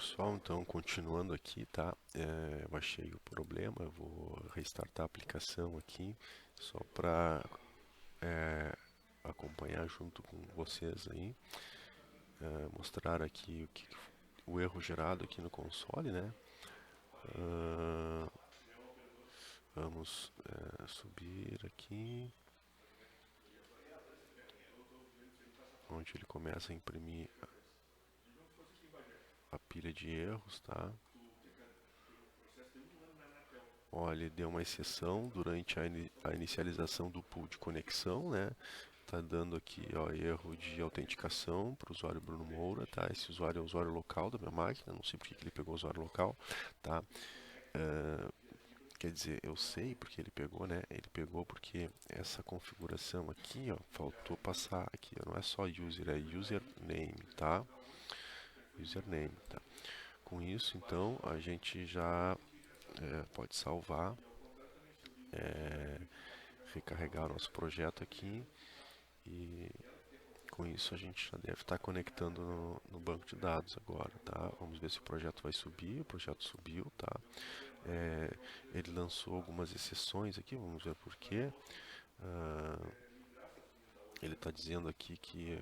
pessoal, então continuando aqui, tá? Eu achei o problema, eu vou restartar a aplicação aqui só para acompanhar junto com vocês aí, mostrar aqui o erro gerado aqui no console, né? Ah, vamos subir aqui, onde ele começa a imprimir a pilha de erros, tá? Olha, ele deu uma exceção durante a inicialização do pool de conexão, né? Tá dando aqui, ó, erro de autenticação para o usuário Bruno Moura, tá? Esse usuário é o usuário local da minha máquina, não sei porque que ele pegou o usuário local, tá? Quer dizer, eu sei porque ele pegou, né? Ele pegou porque essa configuração aqui, ó, faltou passar aqui, ó, não é só user, é username, tá? Username, tá? Com isso, então, a gente já pode salvar, recarregar o nosso projeto aqui e com isso a gente já deve estar conectando no banco de dados agora, tá? Vamos ver se o projeto vai subir. O projeto subiu, tá? Ele lançou algumas exceções aqui, vamos ver por quê. Ele está dizendo aqui que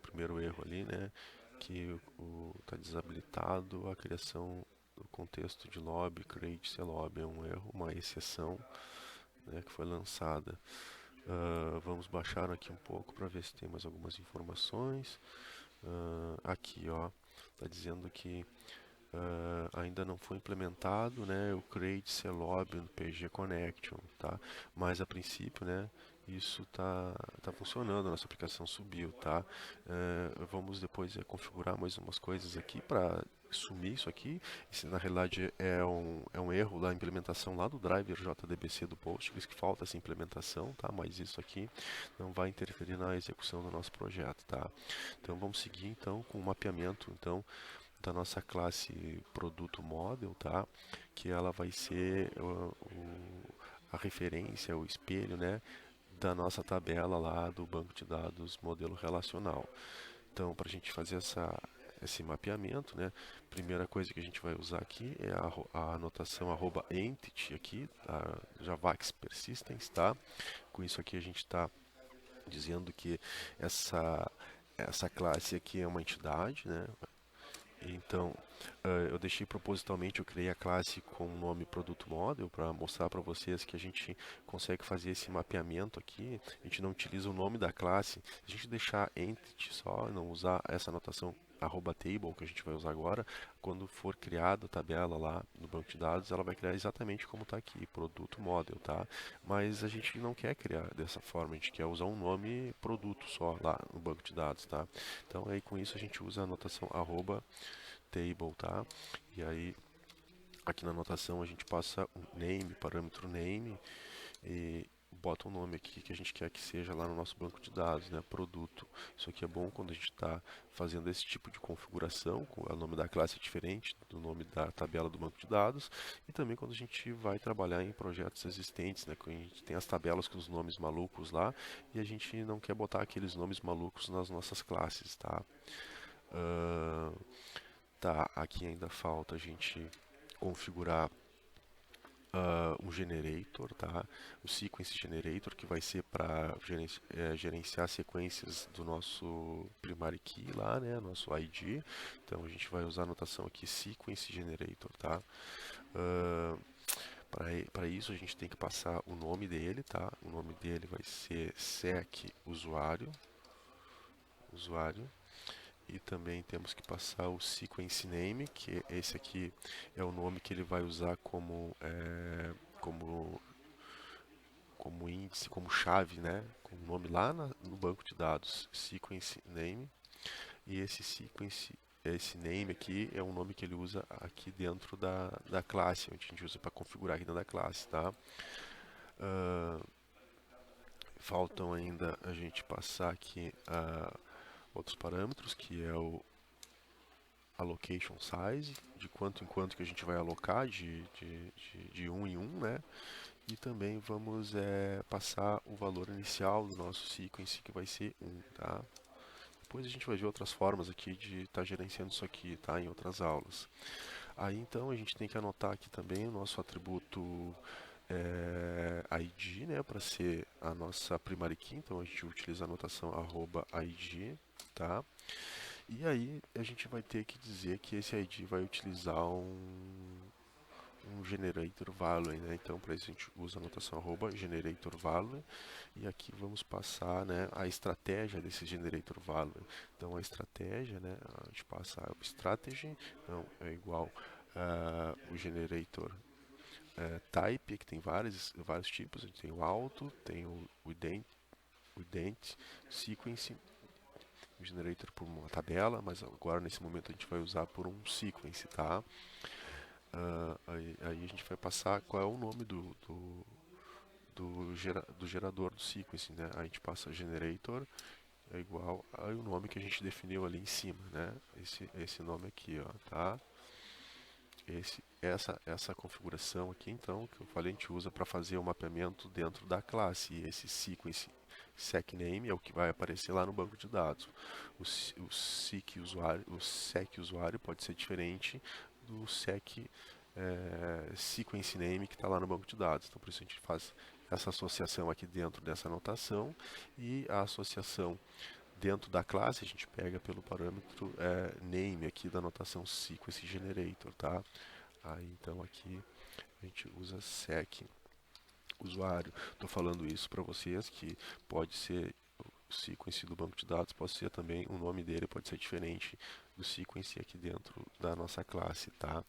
primeiro erro ali, né? Que está desabilitado a criação do contexto de lobby, create clobby, é um erro, uma exceção, né, que foi lançada. Vamos baixar aqui um pouco para ver se tem mais algumas informações. Aqui, ó, está dizendo que ainda não foi implementado, né, o create clobby no PG Connection, tá? Mas a princípio, né, isso tá funcionando, a nossa aplicação subiu, tá? Vamos depois configurar mais umas coisas aqui para sumir isso aqui. Isso na realidade é um erro da implementação lá do driver JDBC do Postgres, que falta essa implementação, tá? Mas isso aqui não vai interferir na execução do nosso projeto, tá? Então vamos seguir então com o mapeamento então da nossa classe produto model, tá? Que ela vai ser a referência, o espelho, né, da nossa tabela lá do banco de dados modelo relacional. Então, para a gente fazer esse mapeamento, né, primeira coisa que a gente vai usar aqui é a anotação @entity aqui, a Javax Persistence, tá? Com isso aqui a gente está dizendo que essa classe aqui é uma entidade, né? Então, eu deixei propositalmente, eu criei a classe com o nome Produto Model para mostrar para vocês que a gente consegue fazer esse mapeamento aqui. A gente não utiliza o nome da classe. Se a gente deixar entity só, não usar essa anotação @table que a gente vai usar agora, quando for criada a tabela lá no banco de dados, ela vai criar exatamente como está aqui, Produto Model, tá? Mas a gente não quer criar dessa forma, a gente quer usar um nome produto só lá no banco de dados, tá? Então aí com isso a gente usa a anotação @table, tá? E aí aqui na anotação a gente passa um name, parâmetro name e bota um nome aqui que a gente quer que seja lá no nosso banco de dados, né? Produto. Isso aqui é bom quando a gente está fazendo esse tipo de configuração, o nome da classe é diferente do nome da tabela do banco de dados, e também quando a gente vai trabalhar em projetos existentes, né? Quando a gente tem as tabelas com os nomes malucos lá e a gente não quer botar aqueles nomes malucos nas nossas classes, tá? Uh, Tá, aqui ainda falta a gente configurar um generator, tá? O sequence generator que vai ser para gerenciar sequências do nosso primary key lá, né? Nosso ID. Então a gente vai usar a notação aqui sequence generator, tá? Para isso a gente tem que passar o nome dele, tá? O nome dele vai ser sec usuário. E também temos que passar o sequence name, que esse aqui é o nome que ele vai usar como índice, como chave, né? Como nome lá no banco de dados, sequence name. E esse name aqui é um nome que ele usa aqui dentro da classe, onde a gente usa para configurar aqui dentro da classe, tá? Faltam ainda a gente passar aqui outros parâmetros, que é o allocation size, de quanto em quanto que a gente vai alocar de um em um, né? E também vamos passar o valor inicial do nosso sequence, que vai ser 1, tá? depois a gente vai ver outras formas aqui de estar gerenciando isso aqui, tá? Em outras aulas. Aí então a gente tem que anotar aqui também o nosso atributo ID, né, para ser a nossa primária key, então a gente utiliza a anotação @id, tá? E aí a gente vai ter que dizer que esse ID vai utilizar um generator value, né? Então para isso a gente usa a anotação @generator value e aqui vamos passar, né, a estratégia desse generator value. Então a estratégia, né, a gente passa a strategy, então é igual o generator type, que tem vários tipos. A gente tem o auto, tem o ident, sequence, o generator por uma tabela, mas agora nesse momento a gente vai usar por um sequence, tá? Aí a gente vai passar qual é o nome do gerador do sequence, né? A gente passa generator é igual ao nome que a gente definiu ali em cima, né? Esse nome aqui, ó, tá? Essa configuração aqui, então, que eu falei, a gente usa para fazer o mapeamento dentro da classe. E esse sequence secName é o que vai aparecer lá no banco de dados. O sec usuário pode ser diferente do sec sequence name que está lá no banco de dados. Então, por isso a gente faz essa associação aqui dentro dessa anotação e a associação dentro da classe a gente pega pelo parâmetro name aqui da anotação sequence generator, tá? Aí então aqui a gente usa sec usuário. Estou falando isso para vocês que pode ser o sequence do banco de dados, pode ser também o nome dele pode ser diferente do sequence aqui dentro da nossa classe, tá?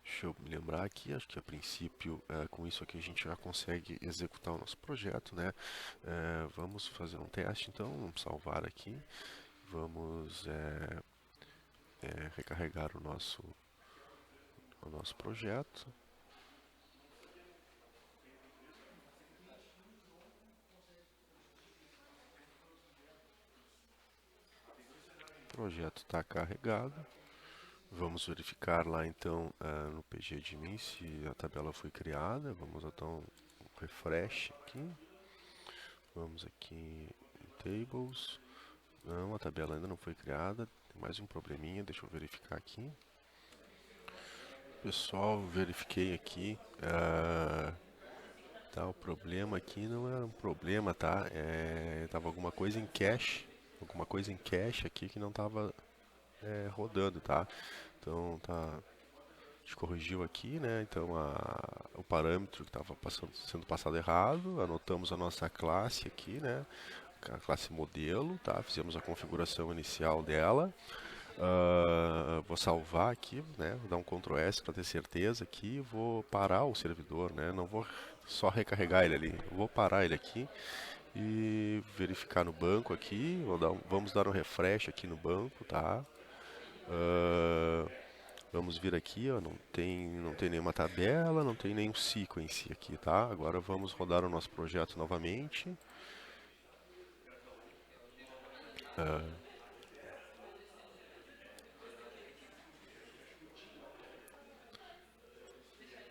Deixa eu me lembrar aqui, acho que a princípio com isso aqui a gente já consegue executar o nosso projeto, né? Vamos fazer um teste então, vamos salvar aqui, vamos recarregar o nosso projeto. O projeto está carregado. Vamos verificar lá então no pgadmin se a tabela foi criada. Vamos então um refresh aqui. Vamos aqui em tables. Não, a tabela ainda não foi criada. Tem mais um probleminha, deixa eu verificar aqui. Pessoal, verifiquei aqui. Tá, o problema aqui não era um problema, tá? Tava alguma coisa em cache. Alguma coisa em cache aqui que não tava rodando, tá? Então tá. A gente corrigiu aqui, né? Então o parâmetro que estava sendo passado errado, anotamos a nossa classe aqui, né? A classe modelo, tá? Fizemos a configuração inicial dela. Vou salvar aqui, né? Vou dar um Ctrl S para ter certeza aqui. Vou parar o servidor, né? Não vou só recarregar ele ali. Vou parar ele aqui e verificar no banco aqui. Vamos dar um refresh aqui no banco, tá? Vamos vir aqui, ó, não tem nenhuma tabela, não tem nenhum sequence aqui, tá? Agora vamos rodar o nosso projeto novamente.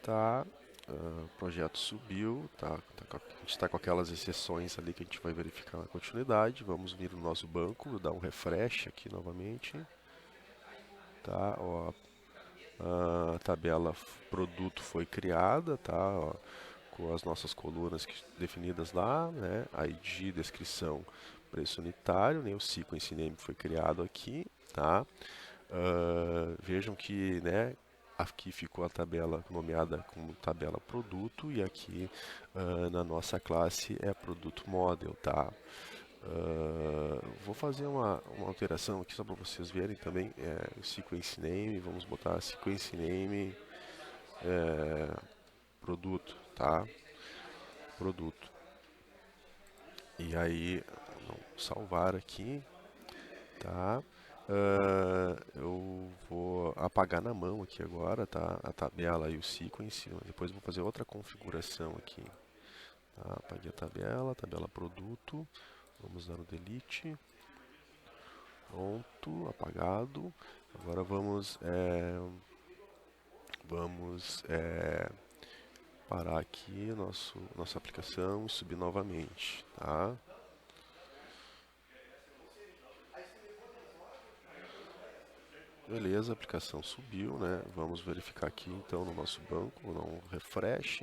Tá, o projeto subiu, tá, a gente está com aquelas exceções ali que a gente vai verificar na continuidade. Vamos vir no nosso banco, dar um refresh aqui novamente. Tá, ó, a tabela produto foi criada, tá, ó, com as nossas colunas definidas lá, né, ID, descrição, preço unitário, né, o sequence name foi criado aqui, tá. Vejam que, né, aqui ficou a tabela nomeada como tabela produto e aqui na nossa classe é produto model, tá? Vou fazer uma alteração aqui só para vocês verem também, sequence name, vamos botar sequence name produto, tá? Produto. E aí, vamos salvar aqui, tá? Eu vou apagar na mão aqui agora, tá? A tabela e o sequence. Depois eu vou fazer outra configuração aqui. Tá? Apaguei a tabela produto. Vamos dar o delete. Pronto, apagado. Agora vamos parar aqui nossa aplicação e subir novamente, tá? Beleza, a aplicação subiu, né? Vamos verificar aqui então no nosso banco, vou dar um refresh.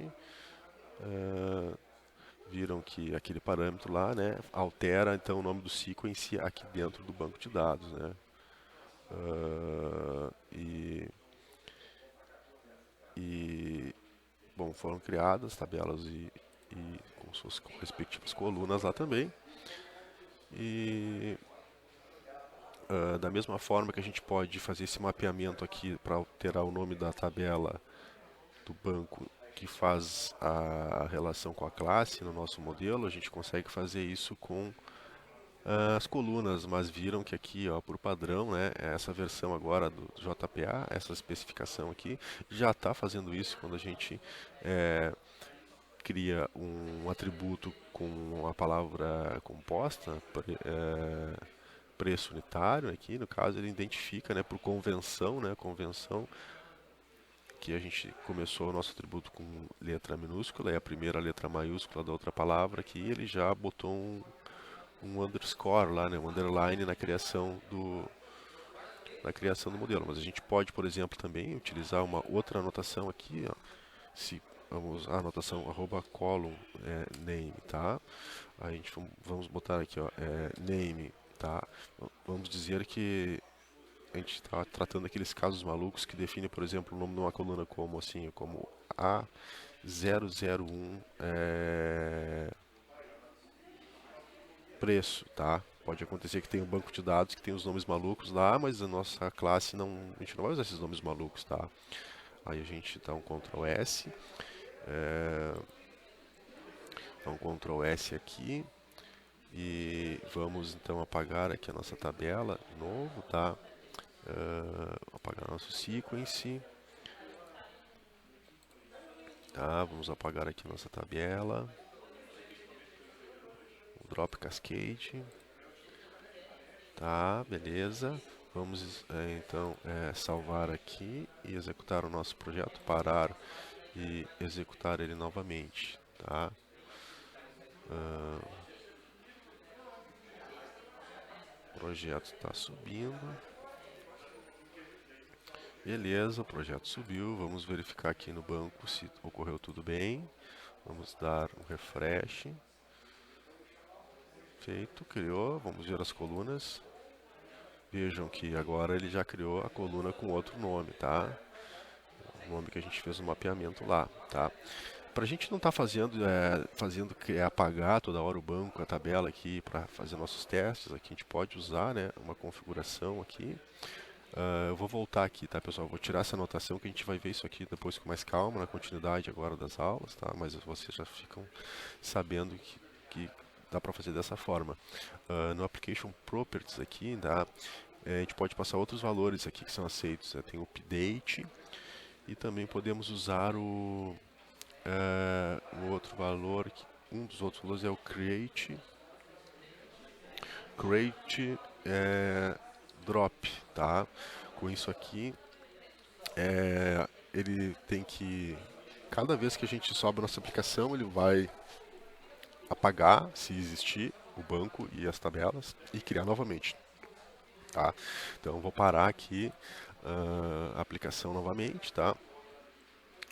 Viram que aquele parâmetro lá, né, altera então o nome do sequence aqui dentro do banco de dados, né? Ah, e bom, foram criadas tabelas e com suas respectivas colunas lá também. E da mesma forma que a gente pode fazer esse mapeamento aqui para alterar o nome da tabela do banco que faz a relação com a classe no nosso modelo, a gente consegue fazer isso com as colunas, mas viram que aqui, ó, por padrão, né, essa versão agora do JPA, essa especificação aqui, já está fazendo isso quando a gente cria um atributo com a palavra composta, preço unitário aqui, no caso ele identifica, né, por convenção, né, convenção que a gente começou o nosso atributo com letra minúscula e a primeira letra maiúscula da outra palavra aqui, ele já botou um underscore lá, né, um underline na criação do modelo. Mas a gente pode, por exemplo, também utilizar uma outra anotação aqui, ó, se vamos a anotação arroba column name, tá? A gente vamos botar aqui, ó, name, tá? Vamos dizer que a gente está tratando aqueles casos malucos que define, por exemplo, o nome de uma coluna como assim, como A001 preço, tá? Pode acontecer que tenha um banco de dados que tem os nomes malucos lá, mas a nossa classe não, a gente não vai usar esses nomes malucos, tá? Aí a gente dá um Ctrl S, dá um Ctrl S aqui e vamos então apagar aqui a nossa tabela de novo, tá? Apagar nosso sequence, tá? Vamos apagar aqui nossa tabela, o drop cascade, tá? Beleza. Vamos então salvar aqui e executar o nosso projeto, parar e executar ele novamente, tá? O projeto está subindo. Beleza, o projeto subiu. Vamos verificar aqui no banco se ocorreu tudo bem. Vamos dar um refresh. Feito, criou. Vamos ver as colunas. Vejam que agora ele já criou a coluna com outro nome, tá? O nome que a gente fez no mapeamento lá, tá? Para a gente não estar fazendo que apagar toda hora o banco, a tabela aqui para fazer nossos testes, aqui a gente pode usar, né, uma configuração aqui. Eu vou voltar aqui, tá, pessoal? Vou tirar essa anotação que a gente vai ver isso aqui depois com mais calma na continuidade agora das aulas, tá? Mas vocês já ficam sabendo que dá para fazer dessa forma. No Application Properties aqui, tá? A gente pode passar outros valores aqui que são aceitos. Tem o update e também podemos usar o outro valor, um dos outros valores é o create drop, tá? Com isso aqui, ele tem que, cada vez que a gente sobe a nossa aplicação, ele vai apagar, se existir, o banco e as tabelas e criar novamente, tá? Então, vou parar aqui a aplicação novamente, tá?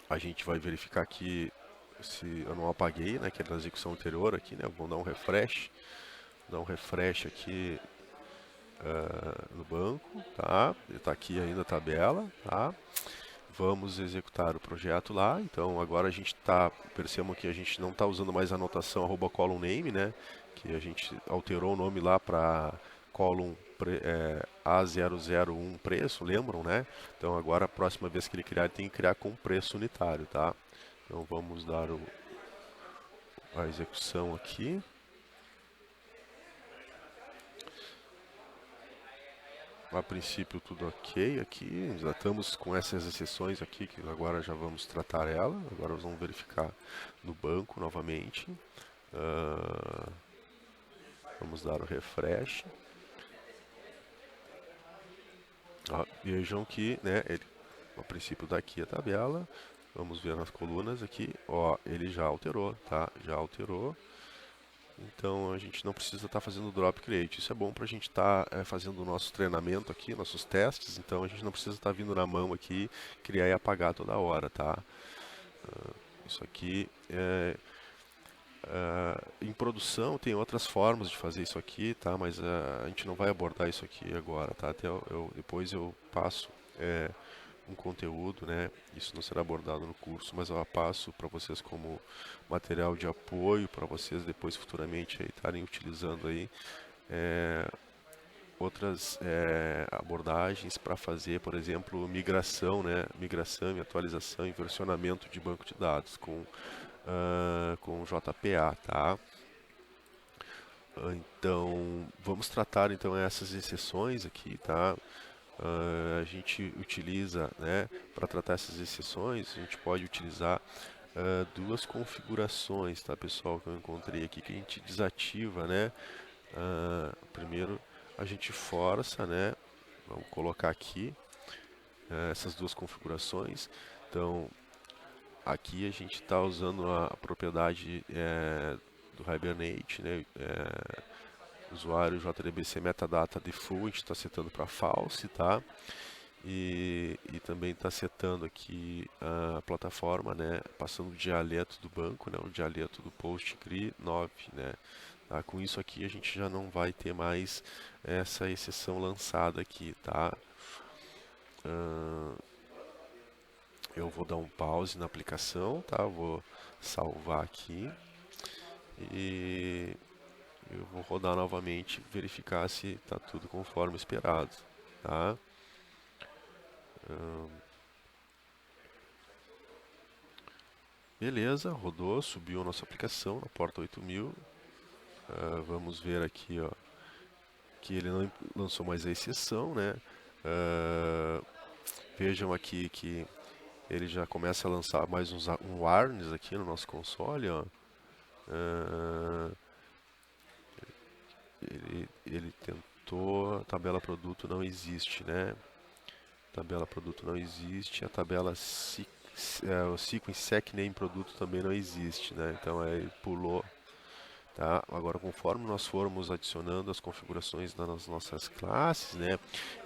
A gente vai verificar aqui se eu não apaguei, né, que é da execução anterior aqui, né? Vou dar um refresh aqui no banco, tá? Está aqui ainda a tabela, tá? Vamos executar o projeto lá. Então agora a gente percebam que a gente não está usando mais a anotação @column name, né? Que a gente alterou o nome lá para column A001 preço, lembram, né? Então agora a próxima vez que ele criar, ele tem que criar com preço unitário, tá? Então vamos dar a execução aqui. A princípio tudo ok aqui, já estamos com essas exceções aqui, que agora já vamos tratar ela. Agora vamos verificar no banco novamente. Vamos dar o refresh. Vejam que, né, a princípio daqui a tabela, vamos ver nas colunas aqui, ó, ele já alterou, tá? Já alterou. Então a gente não precisa estar fazendo drop create. Isso é bom para a gente estar fazendo o nosso treinamento aqui, nossos testes. Então a gente não precisa estar vindo na mão aqui, criar e apagar toda hora, tá? Isso aqui em produção tem outras formas de fazer isso aqui, tá? Mas a gente não vai abordar isso aqui agora, tá? Até depois eu passo um conteúdo, né? Isso não será abordado no curso, mas eu passo para vocês como material de apoio para vocês depois futuramente estarem utilizando aí outras abordagens para fazer, por exemplo, migração, né? Migração e atualização e versionamento de banco de dados com JPA, tá? Então, vamos tratar então essas exceções aqui, tá? A gente utiliza, né, para tratar essas exceções, a gente pode utilizar duas configurações, tá, pessoal, que eu encontrei aqui, que a gente desativa, né? Primeiro, a gente força, né? Vamos colocar aqui essas duas configurações. Então, aqui a gente está usando a propriedade do Hibernate, né? Usuário JDBC metadata default, a gente está setando para false, tá? E também está setando aqui a plataforma, né? Passando o dialeto do banco, né? O dialeto do PostgreSQL 9, né? Tá? Com isso aqui a gente já não vai ter mais essa exceção lançada aqui, tá? Eu vou dar um pause na aplicação, tá? Vou salvar aqui e eu vou rodar novamente, verificar se está tudo conforme esperado, tá? Beleza, rodou, subiu a nossa aplicação na porta 8000. Vamos ver aqui, ó, que ele não lançou mais a exceção, né? Vejam aqui que ele já começa a lançar mais um warnings aqui no nosso console, ó. Ele tentou, a tabela produto não existe, né? Tabela produto não existe, a tabela o sequence sec name produto também não existe, né? Então ele pulou, tá? Agora conforme nós formos adicionando as configurações das nossas classes, né?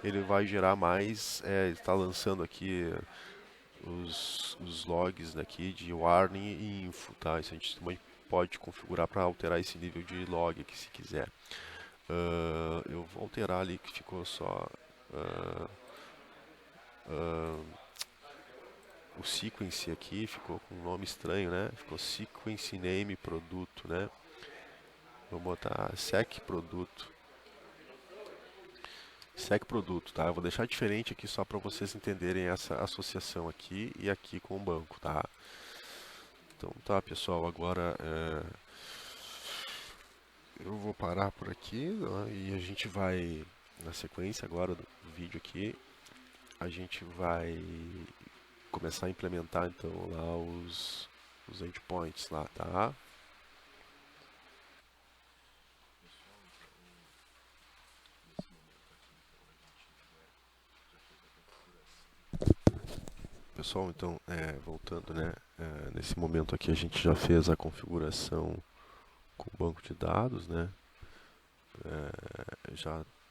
Ele vai gerar mais, está lançando aqui os logs daqui de warning e info, tá? Isso a gente também pode configurar para alterar esse nível de log aqui se quiser. Eu vou alterar ali que ficou só o sequence aqui, ficou com um nome estranho, né? Ficou sequence name produto, né? Vou botar sec produto. Sec produto, tá? Eu vou deixar diferente aqui só para vocês entenderem essa associação aqui e aqui com o banco, tá? Então tá, pessoal, agora eu vou parar por aqui, né? E a gente vai, na sequência agora do vídeo aqui, a gente vai começar a implementar então lá os endpoints lá, tá? Pessoal, então, voltando, né? Nesse momento aqui a gente já fez a configuração com o banco de dados, né?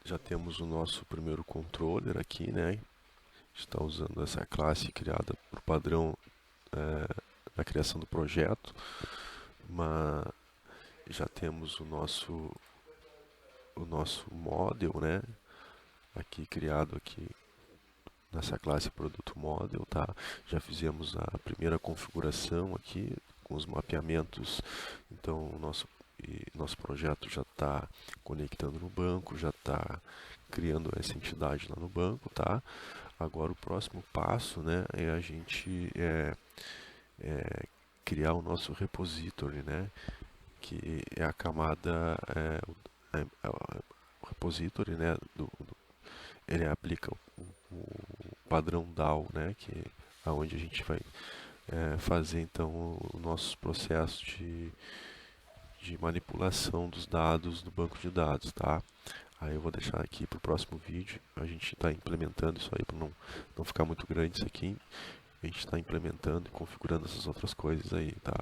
Já temos o nosso primeiro controller aqui, né? Está usando essa classe criada por padrão na criação do projeto, mas já temos o nosso model, né? Aqui criado aqui nessa classe produto model, tá? Já fizemos a primeira configuração aqui com os mapeamentos, então o nosso projeto já está conectando no banco, já está criando essa entidade lá no banco, tá? Agora o próximo passo, né, é a gente criar o nosso repository, né, que é a camada, o repository, né, ele aplica o padrão DAO, né, que é onde a gente vai fazer então o nosso processo de manipulação dos dados do banco de dados, tá? Aí eu vou deixar aqui para o próximo vídeo. A gente está implementando isso aí para não ficar muito grande isso aqui. A gente está implementando e configurando essas outras coisas aí, tá?